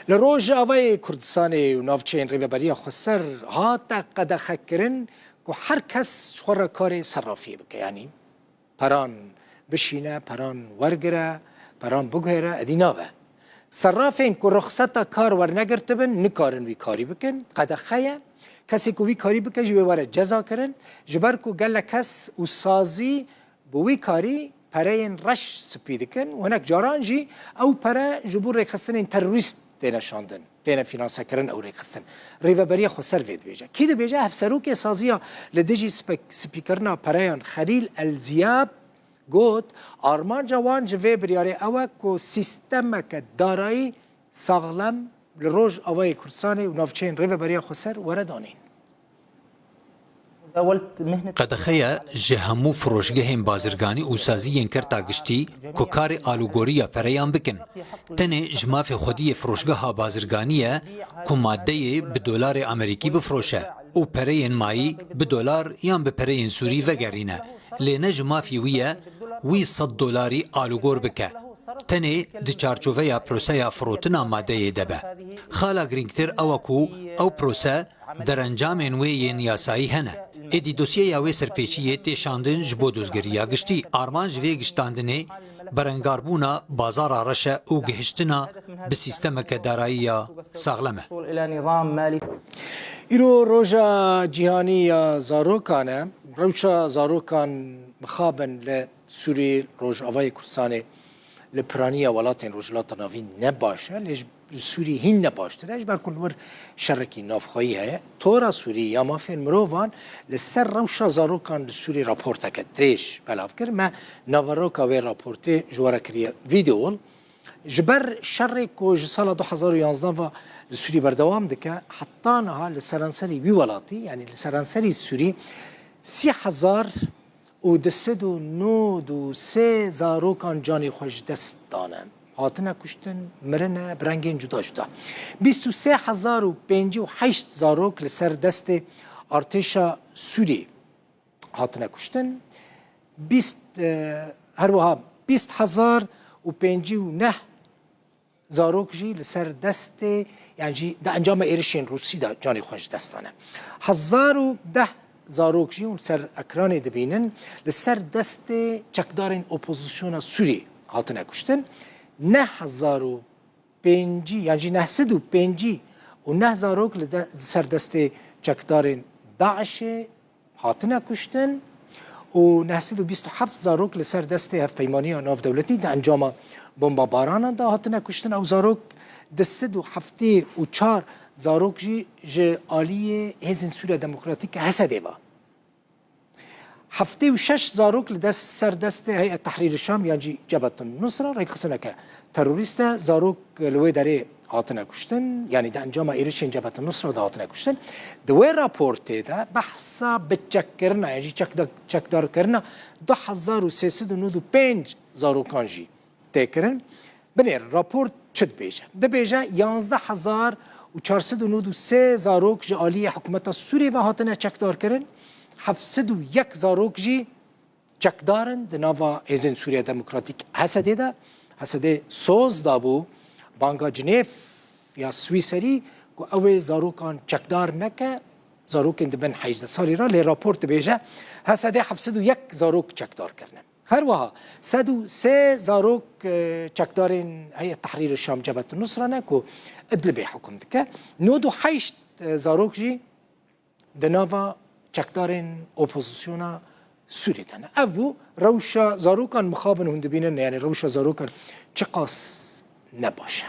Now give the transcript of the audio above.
لروج آوای کردستان و نافچین ریوبریا خسر هات قدخه کرن که هر کس خور کار صرافی بکه، یعنی پران بشینه، پران ورگره، پران بگهره ادیناوه. صرافین که رخصت کار ورنگرت بن نکارن وی کاری بکن قدخه کسی که وی کاری بکه جوی واره جزا کرن جبر که گل کس و سازی بوی کاری پرین رش سپید کن و هناك جاران جی او پره جبور ریخستن این تروریست نشاندن بین فینانسه کرن او ریخستن ریوبری خسر وید بیجه کی دو بیجه هفسروک سازیا لدیجی سپیکرنا پریان خلیل الزیاب گوت آرمان جوان جوی بریاره اوه که سیستم که دارایی ساغلم لروج اوای کردستان و نافچین ریوبری خسر وردانین قدخه جهمو فروشگه بازرگانی و سازی کرتا گشتی که کار آلوگوریا پریان بکن تنه جماف خودی فروشگه ها بازرگانیه که ماده به دلار امریکی بفروشه و پرین مایی به دلار یا به پرین سوری وگرینه لینه جمافی وی $100 آلوگور بکه تنه دی چارچوه یا پروسه یا فروتنا ماده دبه خالا گرینگتر اوکو او پروسه در انجام انوی نیاسایی هنه ادی دوسیه یا وی سرپیچیه تیشاندن جبو دوزگریا گشتی آرمان جوی گشتاندنه برنگاربونا بازار رشه او گهشتنا به سیستم که دارایی ساغلمه ایرو روژا جیهانی یا زاروکانه روژا زاروکان مخابن لسوری روژ آوای کردستان لپرانی ولاتین روجلات ناوین نباشه لیش سوری هین نباشته لیش بر کل ور شرکی نافخایی هست تورا سوری یا مافین مروان لسر روشا زاروکان لسوری راپورتا کتریش بلاف کرد ما نواروکا وی راپورتی جوارا کریه ویدیول جبر شرک و جسال 2011 و لسوری بردوام دکه حتی نها لسرانسری وی ولاتی یعنی لسرانسری سوری 30,000 و دست و نود و سه زاروکان جانی خوش دست دانم هاتنه کشتن مرنه برنگین جدا شده 23,058 زاروک لسر دست ارتشا سوری هاتنه کشتن هر وها 20,059 زاروک جی لسر دست یعنی ده انجام ایرشین روسی دا جانی خوش دستانه 1010 زاروک جی اون سر اکران دبینن لسر دست چکدارین اپوزیسیون سوری هاتنه کشتن 9,005 یعنی 905 و 9 زاروک لسر دست چکدارین داعش هاتنه کشتن و 927 زاروک لسر دست هفپیمانی ناف دولتی ده انجام بمبا باران دا هاتنه کشتن او زاروک دست و هفته و 4 زاروک جی آلی هزین سوریا دموکراتیک حسده با هفته و 6 زاروک لدست سر دست هیئت تحریر شام یعنی جبهه النصره رای خصنه که تروریست زاروک لوی داره هاتنه کشتن یعنی ده انجام ایرشین جبهه النصره ده هاتنه کشتن دوی راپورته ده بحثا بچک کرنا یعنی چکدار کرنا 2395 زاروکان جی تکرن بنیر راپورت چد بیجه ده بیجه 11,493 زاروک جی آلی حکومت سوری و هاتنه چکدار کرن 701 زاروک جی چکدارن ده ناوا هزین سوریا دموکراتیک حسده سوز دابو بانگا جنیف یا سویسری که اوه زاروکان چکدار نکه زاروکین ده بن 18 سالی را لی راپورت بیجه حسده 701 زاروک چکدار کرنه هر وها 103 زاروک چکدارین هیئت تحریر شام جبهه النصره نه که ادلب حکم دکه 98 زاروک جی ده ناوا چکدارین اپوزیسیونا سوری تنه او روشا زاروکان مخابن هنده بینن یعنی روشا زاروکان چقاس نباشه